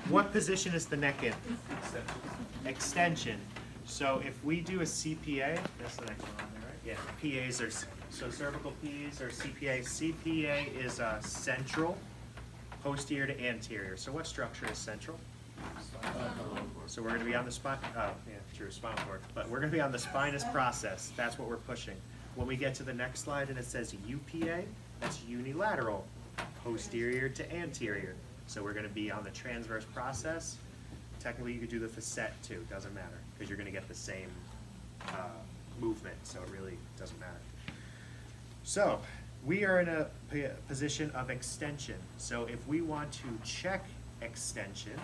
What position is the neck in? Extension. So if we do a CPA, that's the next one on there, right? Yeah, PAs are, so cervical PAs or CPA. CPA is central, posterior to anterior. So what structure is central? So we're going to be on the spine, oh, yeah, true, spinal cord. But we're going to be on the spinous process. That's what we're pushing. When we get to the next slide and it says UPA, that's unilateral, posterior to anterior. So we're going to be on the transverse process. Technically, you could do the facet too, doesn't matter, because you're going to get the same movement, so it really doesn't matter. So we are in a position of extension. So if we want to check extension,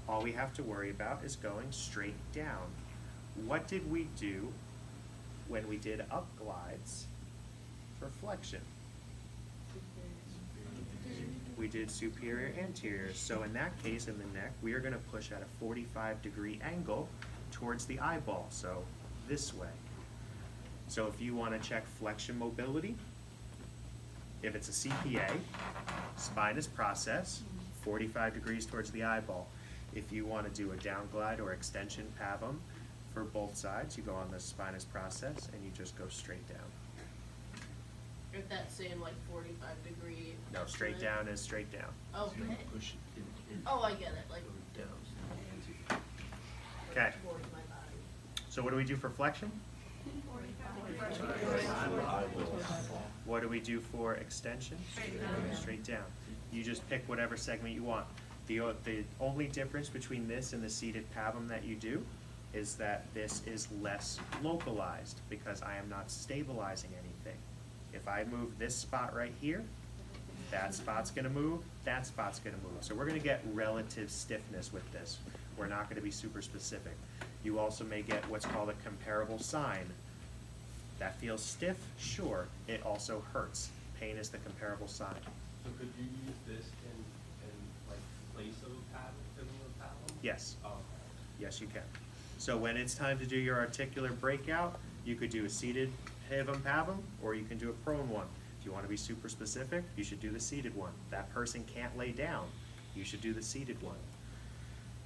all we have to worry about is going straight down. What did we do when we did up glides for flexion? We did superior anterior. So in that case, in the neck, we are going to push at a 45-degree angle towards the eyeball, so this way. So if you want to check flexion mobility, if it's a CPA, spinous process, 45 degrees towards the eyeball. If you want to do a down glide or extension pavum for both sides, you go on the spinous process and you just go straight down. If that's saying like 45 degree. No, straight down is straight down. Okay. Push it in. Oh, I get it. Like Down. Okay. towards my body. So what do we do for flexion? What do we do for extension? Straight down. You just pick whatever segment you want. The only difference between this and the seated pavum that you do is that this is less localized because I am not stabilizing anything. If I move this spot right here, that spot's gonna move, that spot's gonna move. So we're gonna get relative stiffness with this. We're not gonna be super specific. You also may get what's called a comparable sign. That feels stiff, sure. It also hurts. Pain is the comparable sign. So could you use this in like place of a paddle? Yes. Oh, okay. Yes, you can. So when it's time to do your articular breakout, you could do a seated pavum pavum, or you can do a prone one. If you want to be super specific, you should do the seated one. That person can't lay down. You should do the seated one.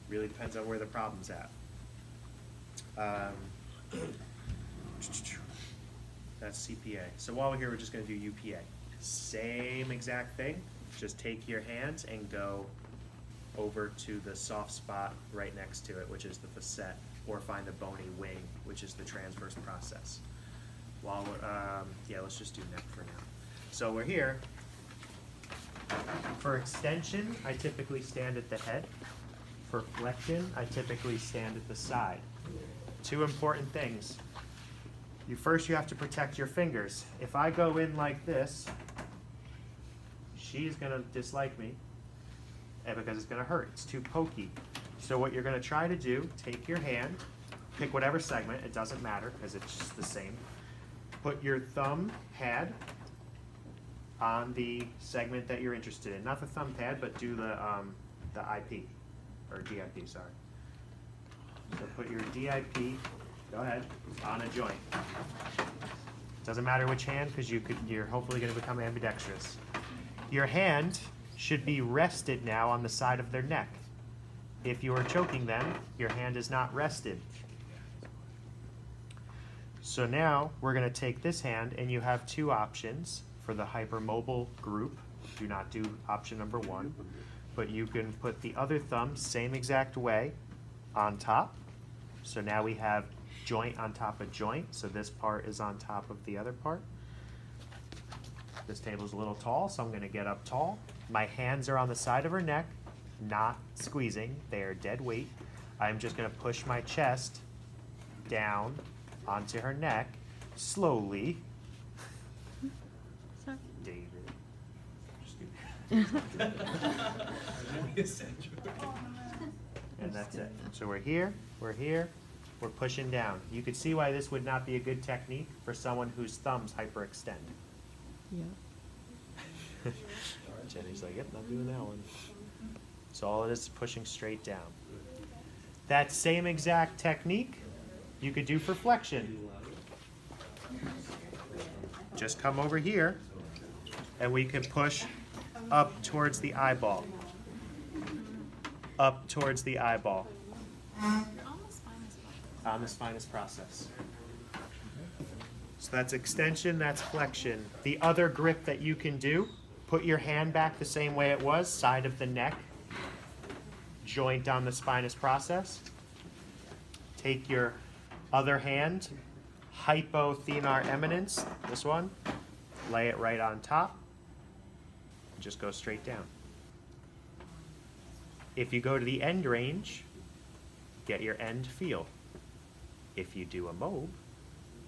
Really depends on where the problem's at. That's CPA. So while we're here, we're just going to do UPA. Same exact thing. Just take your hands and go over to the soft spot right next to it, which is the facet, or find the bony wing, which is the transverse process. While we're, yeah, let's just do neck for now. So we're here. For extension, I typically stand at the head. For flexion, I typically stand at the side. Two important things. First, you have to protect your fingers. If I go in like this, she's gonna dislike me, and because it's gonna hurt. It's too pokey. So what you're gonna try to do, take your hand, pick whatever segment, it doesn't matter because it's just the same. Put your thumb pad on the segment that you're interested in. Not the thumb pad, but do the IP, or DIP, sorry. So put your DIP, go ahead, on a joint. Doesn't matter which hand, because you're hopefully going to become ambidextrous. Your hand should be rested now on the side of their neck. If you are choking them, your hand is not rested. So now we're going to take this hand, and you have two options for the hypermobile group. Do not do option number one, but you can put the other thumb same exact way on top. So now we have joint on top of joint, so this part is on top of the other part. This table's a little tall, so I'm going to get up tall. My hands are on the side of her neck, not squeezing, they are dead weight. I'm just going to push my chest down onto her neck slowly. Sorry. David. Just do that. And that's it. So we're here, we're pushing down. You can see why this would not be a good technique for someone whose thumbs hyperextend. Yeah. Jenny's like, yep, not doing that one. So all it is pushing straight down. That same exact technique you could do for flexion. Just come over here and we can push up towards the eyeball. up towards the eyeball You're on the spinous process. on the spinous process. So that's extension, that's flexion. The other grip that you can do, put your hand back the same way it was, side of the neck, joint on the spinous process. Take your other hand, hypothenar eminence, this one, lay it right on top, just go straight down. If you go to the end range, get your end feel. If you do a mob,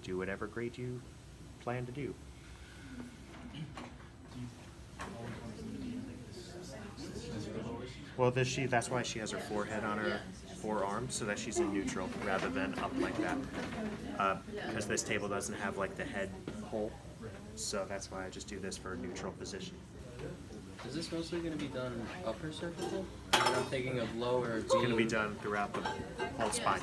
do whatever grade you plan to do. Well, that's why she has her forehead on her forearm, so that she's in neutral rather than up like that. Because this table doesn't have like the head hole, so that's why I just do this for a neutral position. Is this mostly going to be done upper cervical? Or I'm thinking of lower. It's going to be done throughout the whole spine.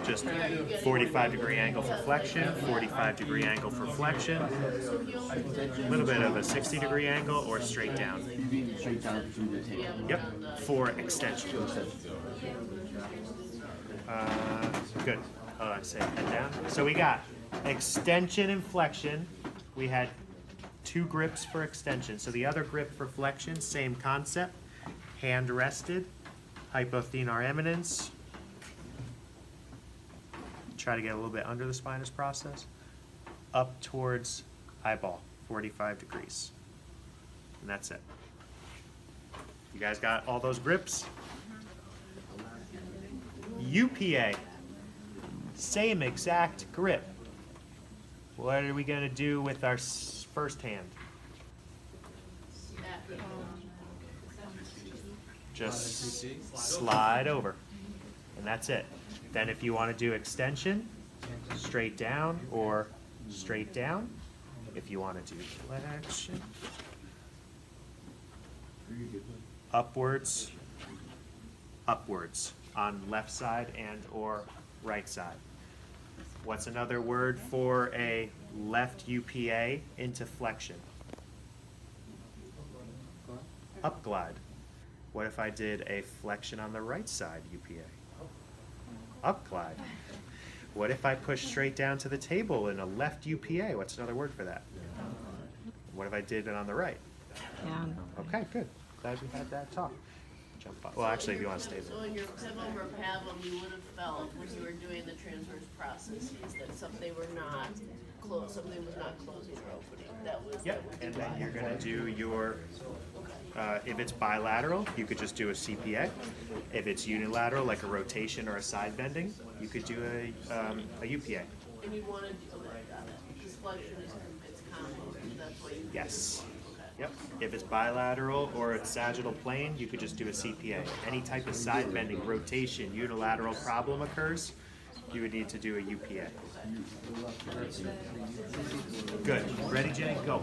Just 45-degree angle for flexion, 45-degree angle for flexion, a little bit of a 60-degree angle, or straight down. Straight down through the table. Yep, for extension. Good. Oh, I say head down. So we got extension and flexion. We had 2 grips for extension. So the other grip for flexion, same concept. Hand rested, hypothenar eminence. Try to get a little bit under the spinous process. Up towards eyeball, 45 degrees. And that's it. You guys got all those grips? UPA, same exact grip. What are we gonna do with our first hand? Just slide over, and that's it. Then if you want to do extension, straight down or straight down. If you want to do flexion, upwards, upwards on left side and or right side. What's another word for a left UPA into flexion? Upglide. What if I did a flexion on the right side UPA? Upglide. What if I push straight down to the table in a left UPA? What's another word for that? What if I did it on the right? Down. Okay, good. Glad we had that talk. Jump up. Well, actually, if you want to stay there. So in your pivot or pablum, you would have felt when you were doing the transverse processes that something were not something was not closing or opening. That was. Yep, and then you're gonna do your, if it's bilateral, you could just do a CPA. If it's unilateral, like a rotation or a side bending, you could do a UPA. And you want to do, okay, got it. This flexion is, it's combo, that's why you. Yes. Okay. Yep. If it's bilateral or it's sagittal plane, you could just do a CPA. Any type of side bending, rotation, unilateral problem occurs, you would need to do a UPA. Good. Ready, Jay? Go.